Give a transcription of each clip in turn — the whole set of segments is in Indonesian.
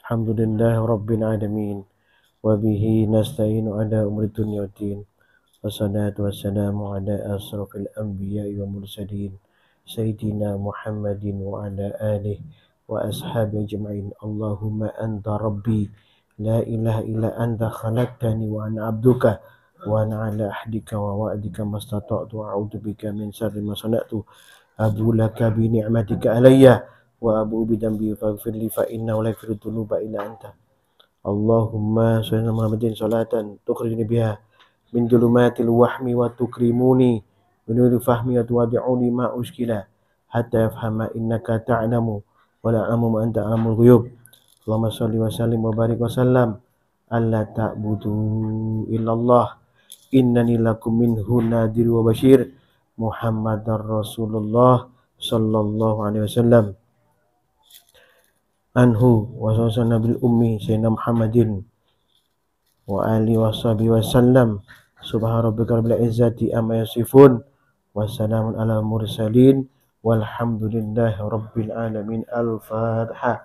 Alhamdulillahi Rabbil Alamin. Wabihi nasta'inu ala umri dunya waddin. Wassalatu wassalamu ala asrafil anbiya'i wa mursalin. Sayyidina Muhammadin wa ala alihi wa ashabihi ajma'in. Allahumma anta rabbi. La ilaha illa anta khalaqtani wa ana abduka. Wa ana ala ahdika wa wa'dika mastata'tu wa a'udhu bika min syarri ma sana'tu. Abu laka bi ni'matika alayya. Wa abu bidambi faghfirli fa innahu la yaghfiru dhunuba illa anta. Allahumma shalli ala Muhammadin salatan tukhrijuni biha min dhulumatil wahmi wa tukrimuni bi nuri fahmi wa tuwadi'uni ma ushkila hatta yafhama innaka ta'lamu wa la a'lamu ma anta a'lamul ghuyub. Allahumma shalli wa sallim wa barik wa sallam alla ta'budu illallah innani lakum minhu nadhir wa bashir Muhammadar Rasulullah sallallahu alaihi wasallam anhu wa sallallahu nabil ummi sayyidina Muhammadin wa alihi wa sahbihi wa sallam. Subhana rabbika rabbil izzati amma yasifun wa salamun ala mursalin walhamdulillahi rabbil alamin. Al-Fatihah.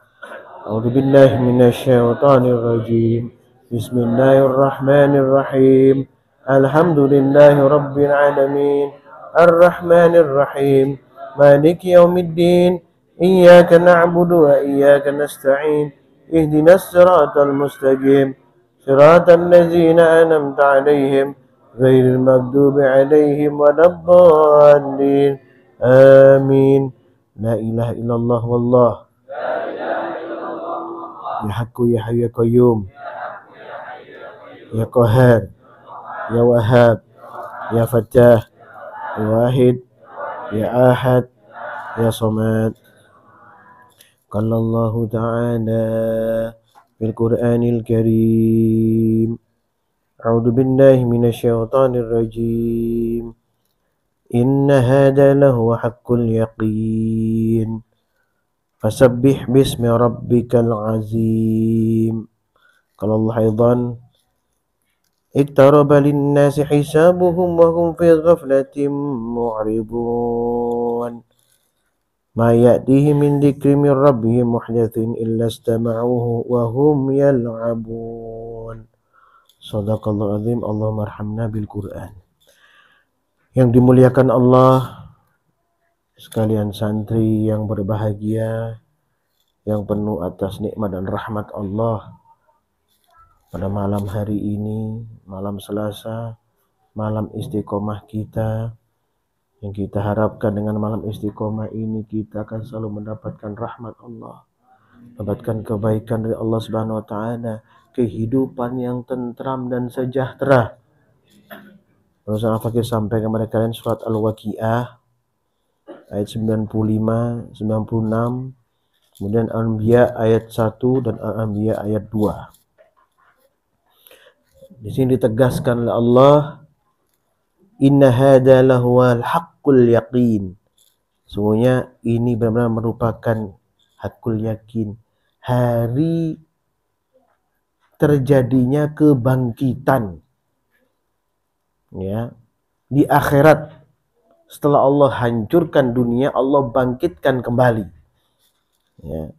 A'udzu billahi minasy syaithanir rajim. Bismillahirrahmanirrahim. Alhamdulillahi rabbil alamin. Ar-Rahmanir Rahim. Maliki yaumiddin. Iyyaka na'budu wa iyyaka nasta'in. Ihdinas siratal mustaqim. Siratal ladzina an'amta 'alaihim ghairil maghdubi 'alaihim waladdallin. Amin. La ilaha illallah wallah. Ya Haqqu ya Hayyu ya Qayyum. Ya Qahhar. Ya Wahhab. Ya Fattah. Ya Wahid. Ya Ahad. Ya Samad. Qala Allah Ta'ala fil Qur'anil Karim. A'udzu billahi minasy syaithanir rajim. Inna hadha lahu haqqul yaqin. Fasabbih bismi rabbikal azim. Qala Allah aidan iqtaraba lin-nasi hisabuhum wa hum fi ghaflatin mu'ridun. Ma ya'tihi min dzikrin min rabbihim muhdatsin illa istama'uhu wa hum yal'abun. Shadaqallahu azim. Allahumma arhamna bil Qur'an. Yang dimuliakan Allah sekalian santri yang berbahagia, yang penuh atas nikmat dan rahmat Allah. Pada malam hari ini, malam Selasa, malam istiqomah kita, yang kita harapkan dengan malam istiqomah ini kita akan selalu mendapatkan rahmat Allah, mendapatkan kebaikan dari Allah Subhanahu wa taala, kehidupan yang tentram dan sejahtera. Rasul Al-Fakir sampaikan kepada kalian surat Al-Waqiah ayat 95, 96, kemudian Al-Anbiya ayat 1 dan Al-Anbiya ayat 2. Di sini ditegaskan oleh Allah, inna hadza lahuwal haqqul yaqin. Sesungguhnya ini benar-benar merupakan hakul yakin, hari terjadinya kebangkitan, ya, di akhirat. Setelah Allah hancurkan dunia, Allah bangkitkan kembali, ya.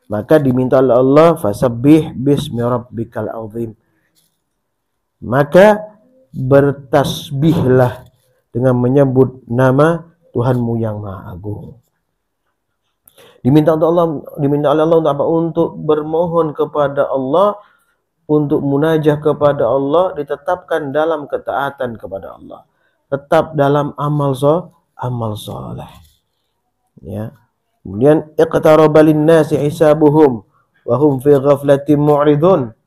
Maka diminta oleh Allah, fasabbih bismi rabbikal azim. Maka bertasbihlah dengan menyebut nama Tuhanmu yang Maha Agung. Diminta oleh Allah untuk apa? Untuk bermohon kepada Allah, untuk munajah kepada Allah, ditetapkan dalam ketaatan kepada Allah, tetap dalam amal soleh. Ya. Kemudian iqtaraba lin-nasi hisabuhum wa hum fi ghaflatin mu'ridun.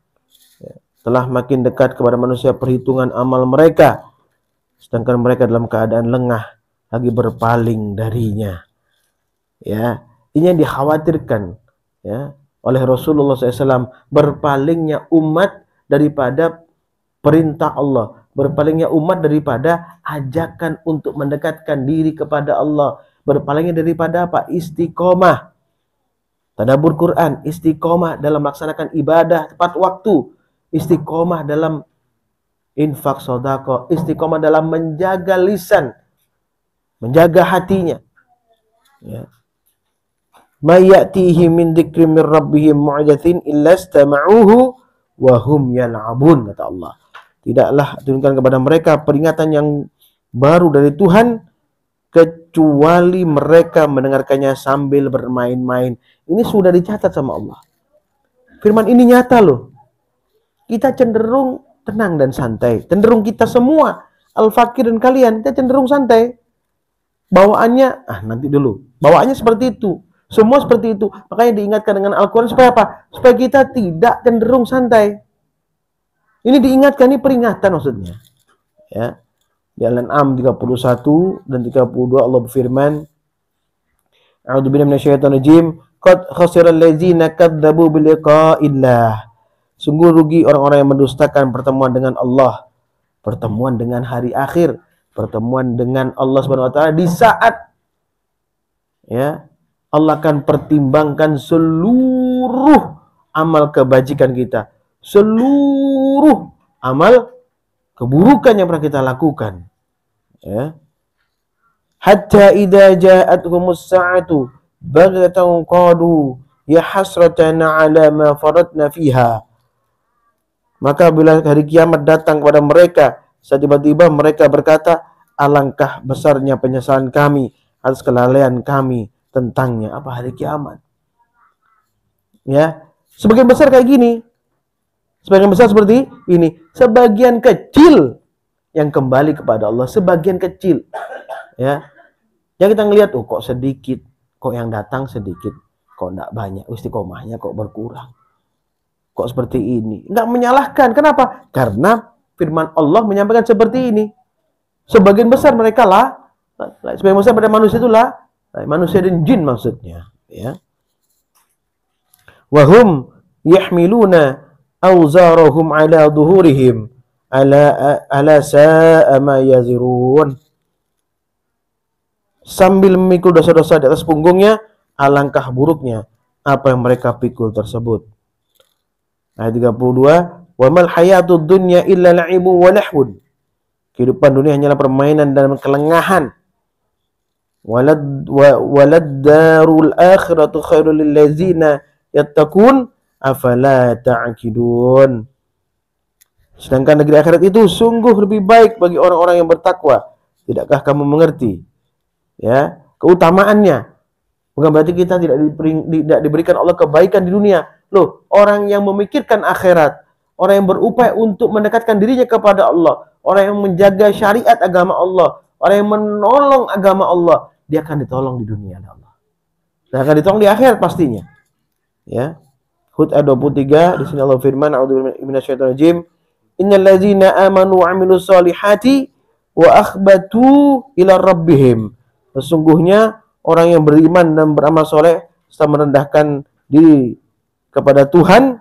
Telah makin dekat kepada manusia perhitungan amal mereka, sedangkan mereka dalam keadaan lengah, lagi berpaling darinya. Ya, ini yang dikhawatirkan, ya, oleh Rasulullah SAW, berpalingnya umat daripada perintah Allah, berpalingnya umat daripada ajakan untuk mendekatkan diri kepada Allah, berpalingnya daripada apa? Istiqomah, tadabbur Quran, istiqomah dalam melaksanakan ibadah tepat waktu, istiqomah dalam infak sedekah, istiqomah dalam menjaga lisan, menjaga hatinya, ya. may ya'tihi min dzikri mir rabbihim mu'jatsin illa istama'uhu wa hum yal'abun, kata Allah. Tidaklah turunkan kepada mereka peringatan yang baru dari Tuhan kecuali mereka mendengarkannya sambil bermain-main. Ini sudah dicatat sama Allah. Firman ini nyata loh. Kita cenderung tenang dan santai. Cenderung kita semua, Al-Fakir dan kalian, kita cenderung santai. Bawaannya, nanti dulu. Bawaannya seperti itu. Semua seperti itu. Makanya diingatkan dengan Al-Quran supaya apa? Supaya kita tidak cenderung santai. Ini diingatkan, ini peringatan maksudnya. Ya. Di Al-An'am 31 dan 32 Allah berfirman, A'udzubillahi minasyaitonirrajim, qad khasiral ladzina kadzdzabu biliqa'illah. Sungguh rugi orang-orang yang mendustakan pertemuan dengan Allah, pertemuan dengan hari akhir, pertemuan dengan Allah Subhanahu wa taala di saat ya Allah akan pertimbangkan seluruh amal kebajikan kita, seluruh amal keburukan yang pernah kita lakukan. Ya. Hatta idza ja'atuhumus sa'atu baghtatan qalu ya hasratana 'ala ma faratna fiha. Maka bila hari kiamat datang kepada mereka, tiba-tiba mereka berkata, alangkah besarnya penyesalan kami atas kelalaian kami tentangnya. Apa hari kiamat? Ya, sebagian besar kayak gini. Sebagian besar seperti ini. Sebagian kecil yang kembali kepada Allah, sebagian kecil. Ya. Yang kita ngelihat, kok sedikit, kok yang datang sedikit, kok enggak banyak, istiqomahnya kok berkurang. Kok seperti ini? Enggak menyalahkan. Kenapa? Karena firman Allah menyampaikan seperti ini. Sebagian besar mereka lah, sebagian besar pada manusia itulah, manusia dan jin maksudnya. Ya. Wahum yahmiluna awzarahum ala dhuhurihim ala sa'a ma yazirun. Sambil memikul dosa-dosa di atas punggungnya, alangkah buruknya apa yang mereka pikul tersebut. Ayat 32, wa mal hayatud dunya illa la'ibu wa lahwun. Kehidupan dunia hanyalah permainan dan kelengahan. Walad darul akhiratu khairul lil ladzina yattaqun afala ta'qilun. Sedangkan negeri akhirat itu sungguh lebih baik bagi orang-orang yang bertakwa. Tidakkah kamu mengerti? Ya, keutamaannya. Bukan berarti kita tidak diberikan Allah kebaikan di dunia. Loh, orang yang memikirkan akhirat, orang yang berupaya untuk mendekatkan dirinya kepada Allah, orang yang menjaga syariat agama Allah, orang yang menolong agama Allah, dia akan ditolong di dunia oleh Allah. Dan akan ditolong di akhirat pastinya. Ya. Hud ayat 23, di sini Allah firman, A'udzubillahi minasyaitonirrajim, innal ladzina amanu wa 'amilus solihati wa akhbatu ila rabbihim. Sesungguhnya orang yang beriman dan beramal soleh serta merendahkan diri kepada Tuhan,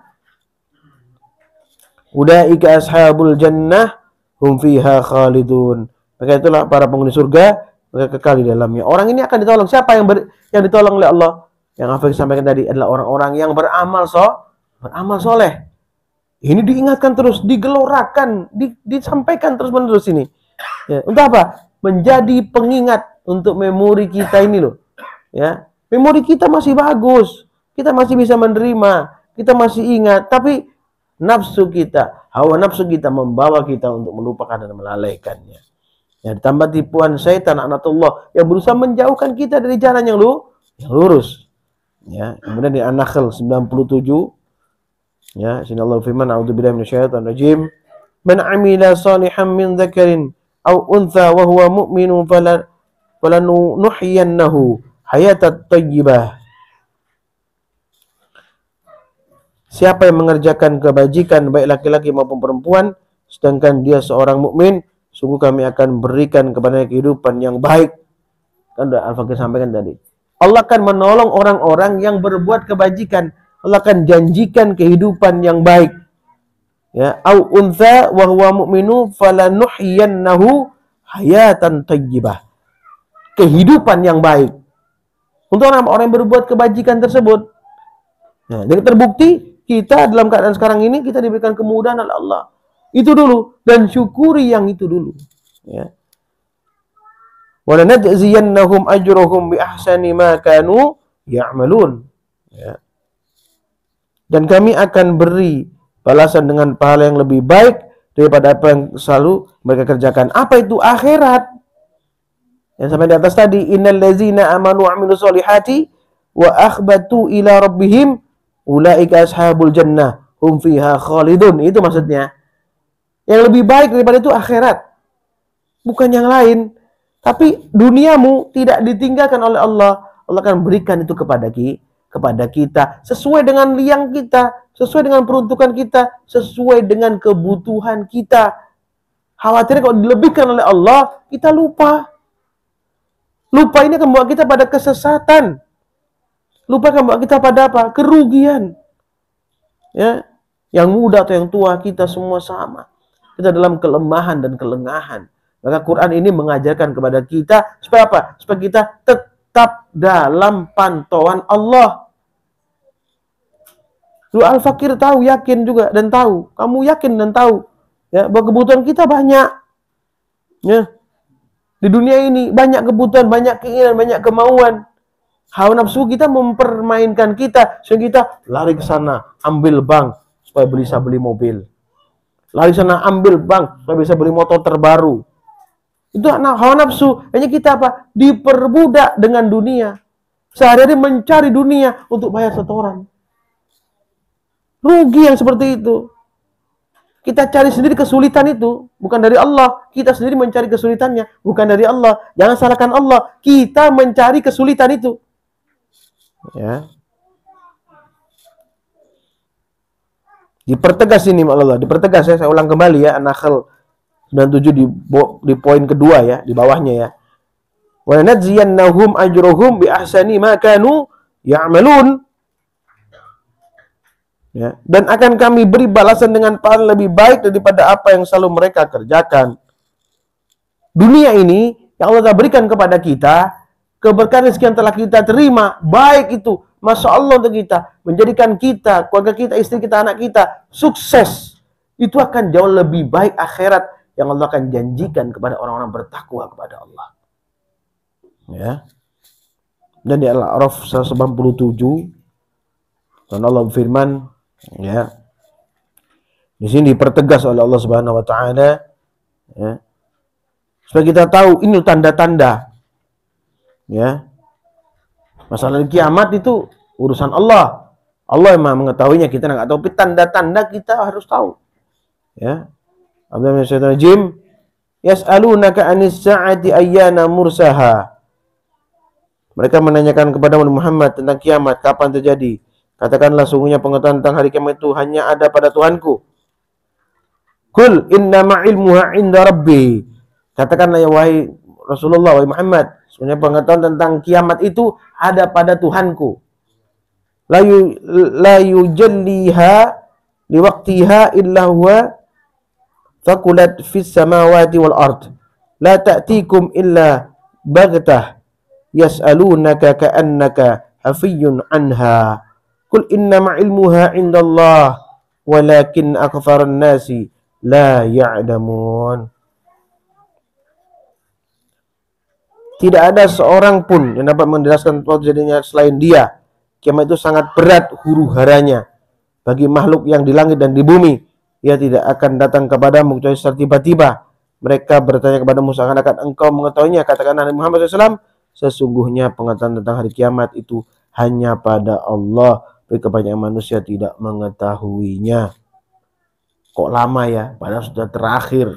ulaika ashabul jannah hum fiha khalidun. Maka itulah para penghuni surga, mereka kekal di dalamnya. Orang ini akan ditolong. Siapa yang ditolong oleh Allah? Yang Hafiz sampaikan tadi adalah orang-orang yang beramal soleh. Ini diingatkan terus, digelorakan, disampaikan terus-menerus ini. Ya, untuk apa? Menjadi pengingat untuk memori kita ini loh. Ya, memori kita masih bagus. Kita masih bisa menerima, kita masih ingat, tapi nafsu kita, hawa nafsu kita membawa kita untuk melupakan dan melalaikannya. Ya, ditambah tipuan syaitan laknatullah yang berusaha menjauhkan kita dari jalan yang lurus. Ya, kemudian di An-Nahl 97, ya, sini Allah firman, a'udzubillahi minasyaitonirrajim, man 'amila shalihan min dzakarin aw untha wa huwa mu'minun falanuhyiyannahu hayatan thayyibah. Siapa yang mengerjakan kebajikan baik laki-laki maupun perempuan sedangkan dia seorang mukmin, sungguh kami akan berikan kepadanya kehidupan yang baik. Kan sudah Al-Fakir sampaikan tadi. Allah akan menolong orang-orang yang berbuat kebajikan. Allah akan janjikan kehidupan yang baik. Ya, au untha wa huwa mu'minu falanuhyiyannahu hayatan thayyibah. Kehidupan yang baik. Untuk orang-orang yang berbuat kebajikan tersebut. Nah, dengan terbukti kita dalam keadaan sekarang ini kita diberikan kemudahan oleh Allah. Itu dulu dan syukuri yang itu dulu. Ya. Wa lanajziyannahum ajrahum bi ahsani ma kanu ya'malun. Ya. Dan kami akan beri balasan dengan pahala yang lebih baik daripada apa yang selalu mereka kerjakan. Apa itu akhirat? Yang sampai di atas tadi, innal ladzina amanu wa amilus solihati wa akhbatu ila rabbihim ulaika ashabul jannah hum fiha khalidun. Itu maksudnya. Yang lebih baik daripada itu akhirat. Bukan yang lain. Tapi duniamu tidak ditinggalkan oleh Allah. Allah akan berikan itu kepada kita sesuai dengan liang kita, sesuai dengan peruntukan kita, sesuai dengan kebutuhan kita. Khawatir kalau dilebihkan oleh Allah, kita lupa. Lupa ini akan membawa kita pada kesesatan. Lupa akan membawa kita pada apa? Kerugian. Ya, yang muda atau yang tua kita semua sama. Kita dalam kelemahan dan kelengahan. Maka Quran ini mengajarkan kepada kita supaya apa? Supaya kita tetap dalam pantauan Allah. Lu Al-Fakir tahu, yakin juga dan tahu. Kamu yakin dan tahu ya bahwa kebutuhan kita banyak. Ya. Di dunia ini banyak kebutuhan, banyak keinginan, banyak kemauan. Hawa nafsu kita mempermainkan kita sehingga kita lari ke sana, ambil bank supaya bisa beli mobil. Lari ke sana, ambil bank supaya bisa beli motor terbaru. Itu hawa nafsu. Hanya kita apa? Diperbudak dengan dunia. Sehari-hari mencari dunia untuk bayar setoran. Rugi yang seperti itu. Kita cari sendiri kesulitan itu. Bukan dari Allah. Kita sendiri mencari kesulitannya. Bukan dari Allah. Jangan salahkan Allah. Kita mencari kesulitan itu. Ya. Dipertegas ini Allah. Dipertegas ya. Saya ulang kembali ya. An-Nahl 97 di poin kedua ya, di bawahnya ya. Wa najziyannahum ajruhum bi ahsani ma kanu ya'malun. Ya, dan akan kami beri balasan dengan pahala lebih baik daripada apa yang selalu mereka kerjakan. Dunia ini yang Allah berikan kepada kita, keberkahan rezeki yang telah kita terima, baik itu Masya Allah untuk kita, menjadikan kita, keluarga kita, istri kita, anak kita sukses. Itu akan jauh lebih baik akhirat yang Allah akan janjikan kepada orang-orang bertakwa kepada Allah. Ya. Dan di Al-A'raf 187 dan Allah berfirman, ya. Di sini dipertegas oleh Allah Subhanahu wa taala, ya. Supaya kita tahu ini tanda-tanda. Ya. Masalah kiamat itu urusan Allah. Allah yang mengetahuinya, kita enggak tahu, tapi tanda-tanda kita harus tahu. Ya. Abdullah bin Syaitan Rajim, yas'alunaka 'anis sa'ati ayyana mursaha. Mereka menanyakan kepada Muhammad tentang kiamat, kapan terjadi? Katakanlah sungguhnya pengetahuan tentang hari kiamat itu hanya ada pada Tuhanku. Qul innama ilmuha 'inda rabbi. Katakanlah ya wahai Rasulullah, wahai Muhammad, sungguhnya pengetahuan tentang kiamat itu ada pada Tuhanku. La yujalliha liwaqtiha illa huwa faqulat fis samawati wal ard la ta'tikum illa baghtah yas'alunaka ka'annaka hafiyyun anha qul innama ilmuha 'indallah walakin aktsarun nasi la ya'lamun. Tidak ada seorang pun yang dapat menjelaskan terjadinya selain Dia. Kiamat itu sangat berat huru-haranya bagi makhluk yang di langit dan di bumi. Ia tidak akan datang kepadamu kecuali secara tiba-tiba. Mereka bertanya kepadamu seakan-akan engkau mengetahuinya. Katakanlah Nabi Muhammad SAW, sesungguhnya pengetahuan tentang hari kiamat itu hanya pada Allah. Tapi kebanyakan manusia tidak mengetahuinya. Kok lama ya? Padahal sudah terakhir.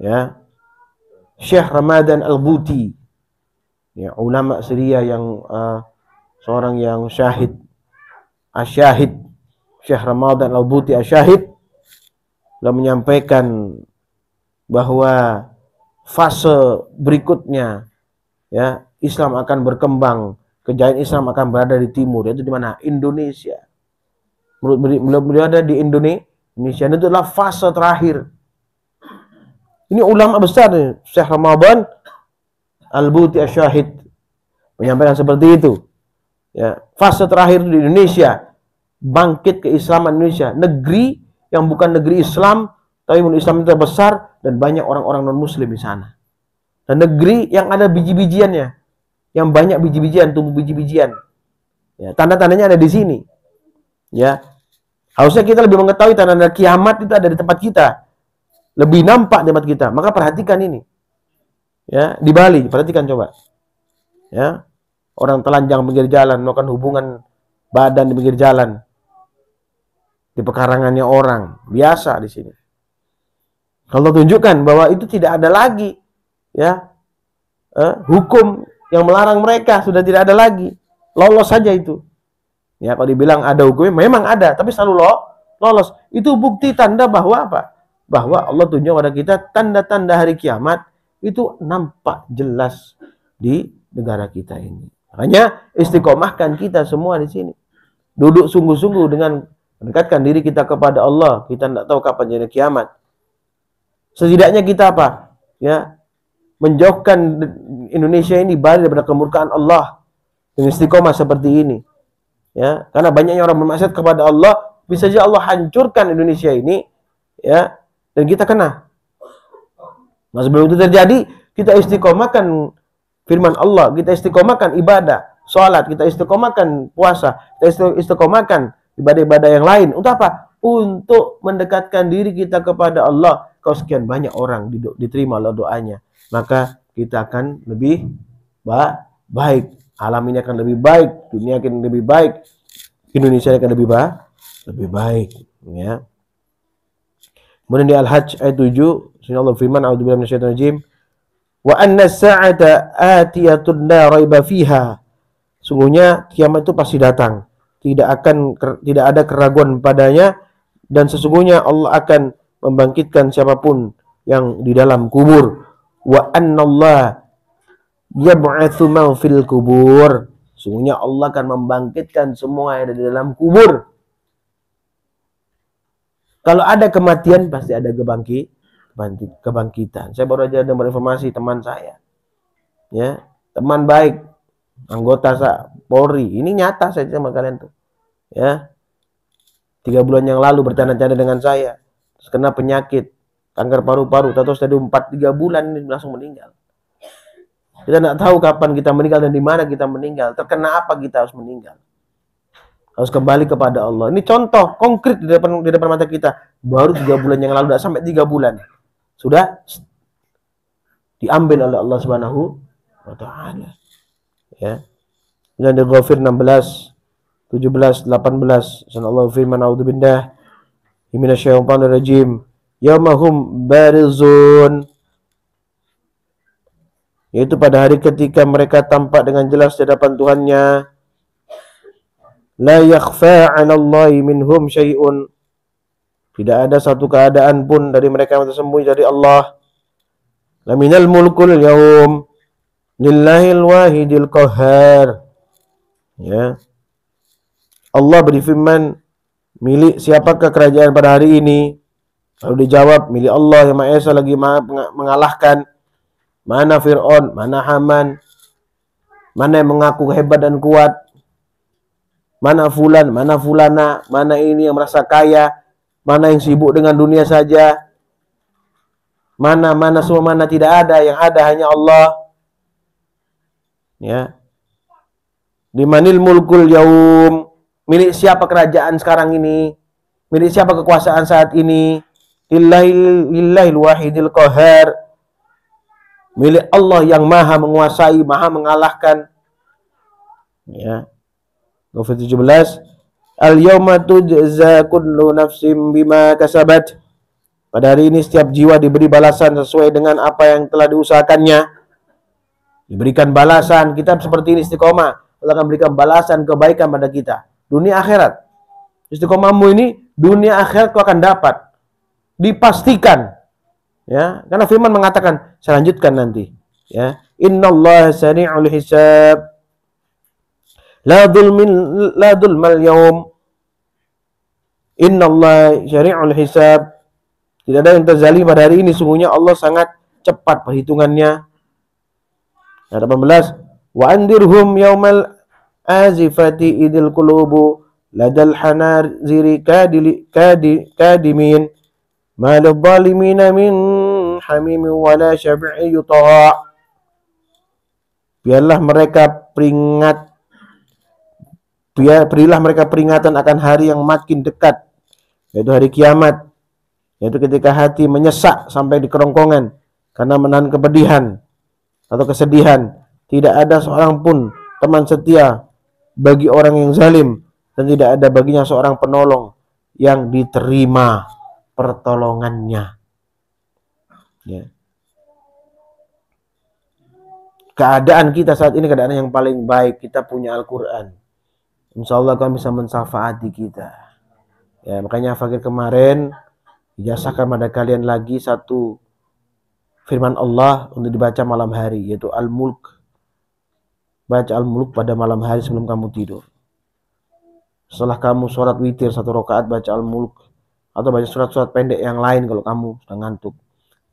Ya, Syekh Ramadan Al-Buti, ya, ulama Syria yang seorang yang syahid, asyahid, Syekh Ramadan Al-Buti asyahid, telah menyampaikan bahwa fase berikutnya, ya, Islam akan berkembang, kejayaan Islam akan berada di timur, yaitu di mana? Indonesia. Menurut beliau ada di Indonesia. Itu adalah fase terakhir. Ini ulama besar nih, Syekh Ramadan Al-Buti asyahid menyampaikan seperti itu. Ya, fase terakhir di Indonesia, bangkit keislaman Indonesia, negeri yang bukan negeri Islam, tapi Islam terbesar dan banyak orang-orang non-Muslim di sana. Dan negeri yang ada biji-bijiannya. yang banyak biji-bijian, tumbuh biji-bijian. Ya, tanda-tandanya ada di sini. Ya. Harusnya kita lebih mengetahui tanda-tanda kiamat itu ada di tempat kita. Lebih nampak di tempat kita. Maka perhatikan ini. Ya, di Bali, perhatikan coba. Ya. Orang telanjang pinggir jalan, melakukan hubungan badan di pinggir jalan. Di pekarangannya orang, biasa di sini. Kalau tunjukkan bahwa itu tidak ada lagi, ya, hukum yang melarang mereka sudah tidak ada lagi, lolos saja itu. Ya, kalau dibilang ada hukumnya, memang ada, tapi selalu lolos. Itu bukti tanda bahwa apa? Bahwa Allah tunjuk pada kita tanda-tanda hari kiamat itu nampak jelas di negara kita ini. Makanya istiqomahkan kita semua di sini. Duduk sungguh-sungguh dengan mendekatkan diri kita kepada Allah. Kita tidak tahu kapan jadi kiamat. Setidaknya kita apa? Ya, menjauhkan Indonesia ini daripada kemurkaan Allah dengan istiqomah seperti ini. Ya, karena banyaknya orang bermaksiat kepada Allah, bisa saja Allah hancurkan Indonesia ini, ya, dan kita kena. Nah, sebelum itu terjadi, kita istiqomahkan firman Allah, kita istiqomahkan ibadah, sholat, kita istiqomahkan puasa, kita istiqomahkan ibadah-ibadah yang lain. Untuk apa? Untuk mendekatkan diri kita kepada Allah. Kalau sekian banyak orang diterima Allah doanya, maka kita akan lebih baik. Alam ini akan lebih baik, dunia akan lebih baik, Indonesia akan lebih baik. Ya. Kemudian di Al-Hajj ayat 7, Allah firman, a'udzubillahi minasyaitonir rajim, wa anna as-sa'ata atiyatun la raiba fiha. Sungguhnya kiamat itu pasti datang. Tidak ada keraguan padanya, dan sesungguhnya Allah akan membangkitkan siapapun yang di dalam kubur. Wa annallaha yab'atsu man fil kubur. Sungguhnya Allah akan membangkitkan semua yang ada di dalam kubur. Kalau ada kematian pasti ada kebangkitan. Saya baru aja dengar informasi teman saya. Ya, teman baik, anggota Polri. Ini nyata saya sama kalian tuh. Ya. 3 bulan yang lalu bercanda-canda dengan saya. Terus kena penyakit kanker paru-paru, tahu stadium 4, 3 bulan ini langsung meninggal. Kita tidak tahu kapan kita meninggal dan di mana kita meninggal. Terkena apa kita harus meninggal. Harus kembali kepada Allah. Ini contoh konkret di depan mata kita. Baru 3 bulan yang lalu, tidak sampai 3 bulan. Sudah diambil oleh Allah Subhanahu wa Ta'ala. Ya. Dan di Ghafir 16, 17, 18. Allah firman, a'udzubillah minasyaitonir rajim. Yaumahum barizun. Yaitu pada hari ketika mereka tampak dengan jelas di hadapan Tuhannya. La yakhfa 'ala Allahi minhum syai'un. Tidak ada satu keadaan pun dari mereka yang tersembunyi dari Allah. Laminal mulkul yaum lillahil wahidil qahhar. Ya. Allah berfirman, milik siapakah kerajaan pada hari ini? Lalu dijawab, milik Allah yang Maha Esa lagi Maha mengalahkan. Mana Fir'aun, mana Haman, mana yang mengaku hebat dan kuat, mana fulan, mana fulana, mana ini yang merasa kaya, mana yang sibuk dengan dunia saja, mana semua, mana tidak ada, yang ada hanya Allah. Ya. Limanil mulkul yaum, milik siapa kerajaan sekarang ini? Milik siapa kekuasaan saat ini? Lillahil wahidil qahhar. Milik Allah yang maha menguasai, maha mengalahkan. Ya. Ghafir 17. Al-yawma tujza kullu nafsim bima kasabat. Pada hari ini setiap jiwa diberi balasan sesuai dengan apa yang telah diusahakannya. Diberikan balasan. Kita seperti ini istiqomah. Allah akan berikan balasan kebaikan pada kita. Dunia akhirat. Istiqomahmu ini dunia akhirat kau akan dapat. Dipastikan. Ya, karena firman mengatakan, saya lanjutkan nanti. Ya, innallaha sari'ul hisab. La dzulmal yaum. Innallaha sari'ul hisab. Tidak ada yang terzalim pada hari ini. Sungguhnya Allah sangat cepat perhitungannya. Ayat 18. Wa andirhum yaumal azifati idil qulubu ladal hanaziri kadimin ma lidh-dhalimina min hamim wala syafi'i yuta'. Biarlah mereka berilah mereka peringatan akan hari yang makin dekat, yaitu hari kiamat, yaitu ketika hati menyesak sampai di kerongkongan karena menahan kepedihan atau kesedihan. Tidak ada seorang pun teman setia bagi orang yang zalim, dan tidak ada baginya seorang penolong yang diterima pertolongannya. Ya. Keadaan kita saat ini keadaan yang paling baik, kita punya Al-Quran. Insya Allah akan bisa mensyafaati kita. Ya, makanya fakir kemarin ijazahkan pada kalian lagi satu firman Allah untuk dibaca malam hari, yaitu Al-Mulk. Baca Al-Mulk pada malam hari sebelum kamu tidur. Setelah kamu sholat witir 1 rakaat, baca Al-Mulk. Atau baca surat-surat pendek yang lain kalau kamu sedang ngantuk.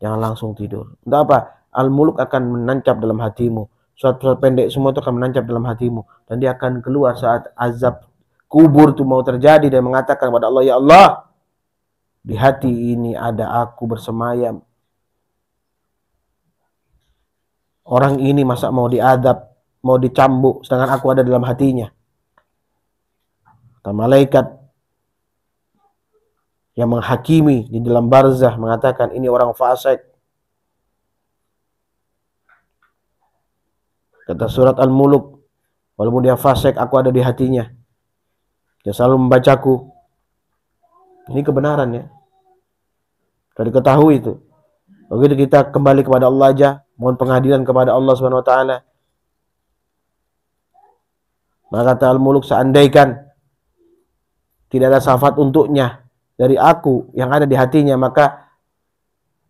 Jangan langsung tidur. Untuk apa? Al-Mulk akan menancap dalam hatimu. Surat-surat pendek semua itu akan menancap dalam hatimu. Dan dia akan keluar saat azab kubur itu mau terjadi dan mengatakan kepada Allah, ya Allah, di hati ini ada aku bersemayam. Orang ini masa mau diadab, mau dicambuk, sedangkan aku ada dalam hatinya. Kata malaikat yang menghakimi di dalam barzah mengatakan, ini orang fasik. Kata surat Al-Mulk, walaupun dia fasik, aku ada di hatinya. Dia selalu membacaku. Ini kebenaran ya. Sudah diketahui itu. Begitu kita kembali kepada Allah aja, mohon pengadilan kepada Allah Subhanahu wa taala. Maka kata Al-Mulk, seandainya tidak ada syafaat untuknya dari aku yang ada di hatinya, maka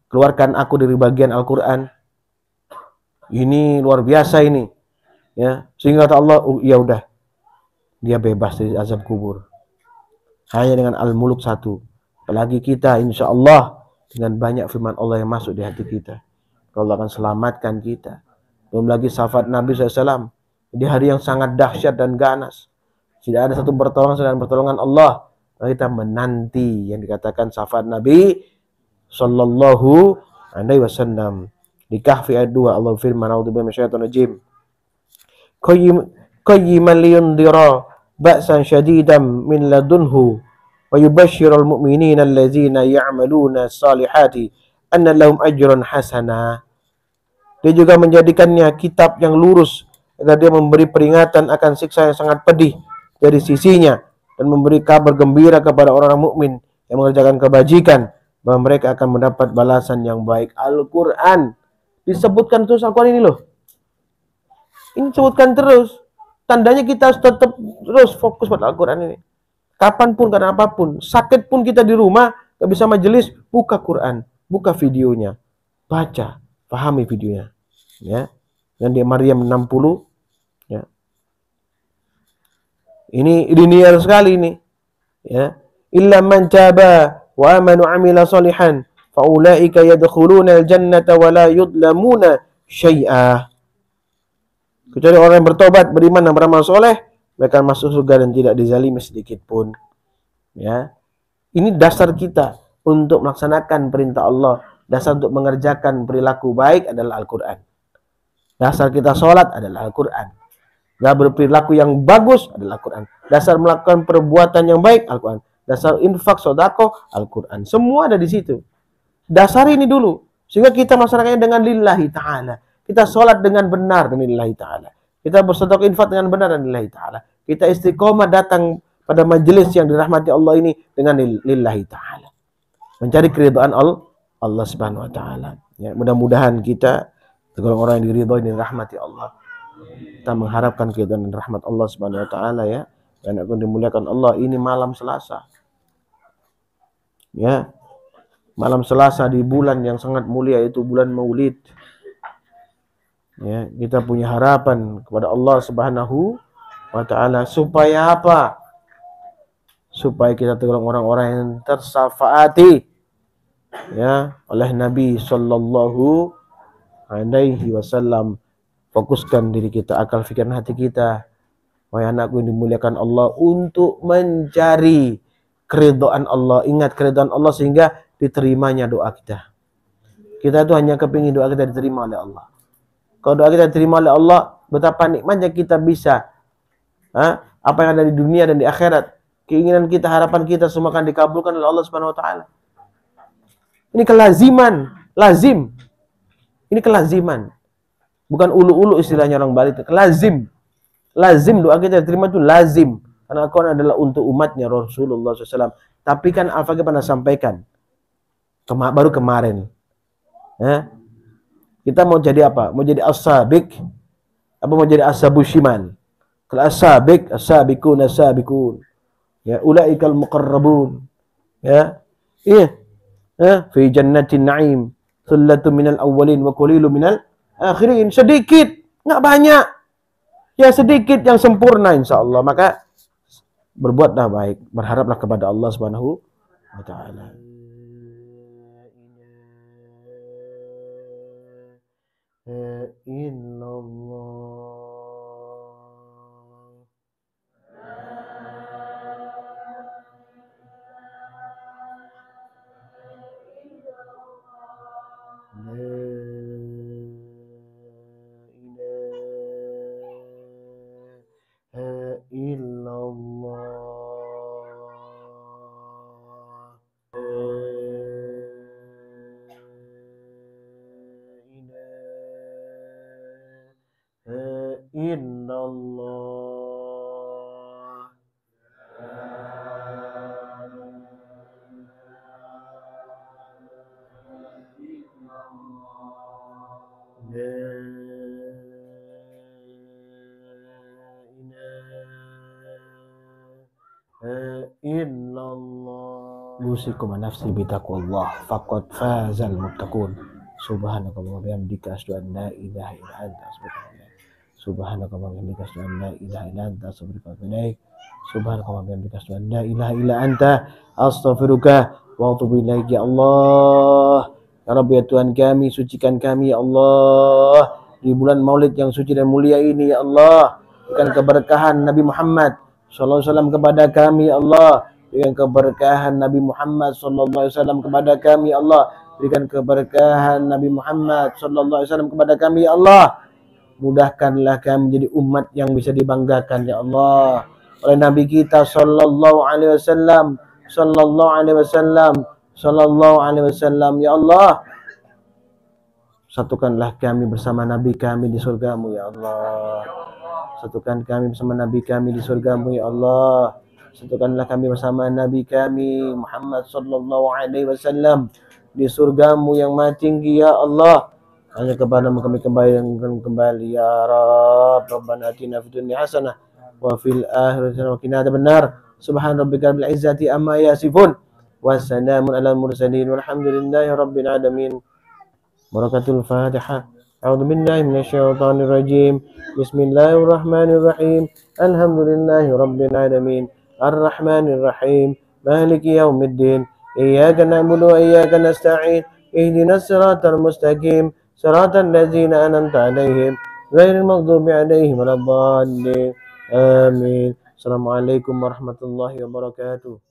keluarkan aku dari bagian Al-Quran. Ini luar biasa ini. Ya, sehingga kata Allah, ya udah, dia bebas dari azab kubur. Hanya dengan Al-Mulk 1. Apalagi kita insya Allah dengan banyak firman Allah yang masuk di hati kita, Allah akan selamatkan kita. Belum lagi syafaat Nabi SAW di hari yang sangat dahsyat dan ganas. Tidak ada satu pertolongan selain pertolongan Allah. Kita menanti yang dikatakan syafaat Nabi Sallallahu Alaihi Wasallam. Di Kahfi ayat 2 Allah firman, a'udzubillahi minasyaitonir rajim. Qayyiman liyundhira ba'san syadidan min ladunhu wa yubashshirul mu'minina allazina ya'maluna as-salihati anna lahum ajran hasana. Dia juga menjadikannya kitab yang lurus agar dia memberi peringatan akan siksa yang sangat pedih dari sisinya dan memberi kabar gembira kepada orang-orang mukmin yang mengerjakan kebajikan bahwa mereka akan mendapat balasan yang baik. Al-Quran disebutkan terus, Al-Quran ini loh. Ini disebutkan terus. Tandanya kita harus tetap terus fokus pada Al-Quran ini. Kapanpun, karena apapun. Sakit pun kita di rumah, gak bisa majelis, buka Quran, buka videonya, baca, pahami videonya. Ya. Yang di Maryam 60. Ya. Ini linear sekali ini. Ya. Illa man taba wa amanu amila salihan faulaika yadkhuluna al-jannata wa la yudlamuna syai'a. Kecuali orang yang bertobat, beriman dan beramal soleh, mereka masuk surga dan tidak dizalimi sedikit pun. Ya. Ini dasar kita untuk melaksanakan perintah Allah. Dasar untuk mengerjakan perilaku baik adalah Al-Quran. Dasar kita sholat adalah Al-Quran. Gak berperilaku yang bagus adalah Al-Quran. Dasar melakukan perbuatan yang baik Al-Quran. Dasar infak, sodako, Al-Quran. Semua ada di situ. Dasar ini dulu. Sehingga kita melaksanakannya dengan lillahi ta'ala. Kita sholat dengan benar dengan lillahi ta'ala. Kita bersedekah infak dengan benar dengan lillahi ta'ala. Kita istiqomah datang pada majelis yang dirahmati Allah ini dengan lillahi ta'ala. Mencari keridhaan Allah Subhanahu wa taala. Ya, mudah-mudahan kita tergolong orang yang diridhoi dan dirahmati Allah. Kita mengharapkan keridhaan dan rahmat Allah Subhanahu wa taala ya. Dan akan dimuliakan Allah, ini malam Selasa. Ya. Malam Selasa di bulan yang sangat mulia, itu bulan Maulid. Ya, kita punya harapan kepada Allah Subhanahu wa taala supaya apa? Supaya kita tergolong orang-orang yang tersyafaati ya oleh Nabi sallallahu alaihi wasallam. Fokuskan diri kita, akal pikiran hati kita, wahai anakku yang dimuliakan Allah, untuk mencari keridhaan Allah. Ingat keridhaan Allah sehingga diterimanya doa kita. Kita itu hanya kepingin doa kita diterima oleh Allah. Kalau doa kita diterima oleh Allah, betapa nikmatnya kita bisa apa yang ada di dunia dan di akhirat. Keinginan kita, harapan kita semua akan dikabulkan oleh Allah Subhanahu wa taala. Ini kelaziman, lazim. Ini kelaziman. Bukan ulu-ulu istilahnya orang Bali itu. Lazim. Lazim doa kita diterima itu lazim. Karena Al-Quran adalah untuk umatnya Rasulullah SAW. Tapi kan Al-Faqih pernah sampaikan. Baru kemarin. Kita mau jadi apa? Mau jadi as-sabiq? Apa mau jadi as-sabu shimal? Kalau as-sabiq, as-sabiqun, as-sabiqun. Ya, ulaikal muqarrabun. Ya. Iya. Fi jannatin na'im. Thullatun minal awwalin wa qalilun minal akhirin. Sedikit, enggak banyak. Ya sedikit yang sempurna insyaallah. Maka berbuatlah baik, berharaplah kepada Allah Subhanahu wa taala. Usikum nafsi bitaqwallah faqad fazal muttaqun. Subhanakallahumma wa bihamdika asyhadu an la ilaha illa anta astaghfiruka. Subhanakallahumma wa bihamdika asyhadu an la ilaha illa anta astaghfiruka wa atubu ilaik. Subhanakallahumma wa bihamdika asyhadu an la ilaha illa anta astaghfiruka wa atubu ilaik. Ya Allah, ya Rabbi, ya Tuhan kami, sucikan kami ya Allah di bulan Maulid yang suci dan mulia ini ya Allah. Berikan keberkahan Nabi Muhammad sallallahu alaihi wasallam kepada kami ya Allah. Berikan keberkahan Nabi Muhammad sallallahu alaihi wasallam kepada kami ya Allah. Berikan keberkahan Nabi Muhammad sallallahu alaihi wasallam kepada kami ya Allah. Mudahkanlah kami menjadi umat yang bisa dibanggakan ya Allah oleh Nabi kita sallallahu alaihi wasallam, sallallahu alaihi wasallam, sallallahu alaihi wasallam ya Allah. Satukanlah kami bersama Nabi kami di surgamu ya Allah. Satukan kami bersama Nabi kami di surgamu ya Allah. Satukanlah kami bersama Nabi kami Muhammad sallallahu alaihi wasallam di surgamu yang maha tinggi ya Allah. Hanya kepadamu kami kembali ya Rabb. Rabbana atina fid dunya hasanah wa fil akhirati hasanah wa qina adzabannar. Subhana rabbika rabbil izzati amma yasifun. Wassalamun alal mursalin walhamdulillahi rabbil alamin. Barakatul Fatihah. A'udzu billahi minasyaitonir rajim. Bismillahirrahmanirrahim. Alhamdulillahi rabbil alamin. Ar-Rahmanir Rahim. Maliki yaumiddin. Iyyaka na'budu wa iyyaka nasta'in. Ihdinas siratal mustaqim. Siratal ladzina an'amta 'alaihim ghairil maghdubi 'alaihim waladdallin. Amin. Assalamualaikum warahmatullahi wabarakatuh.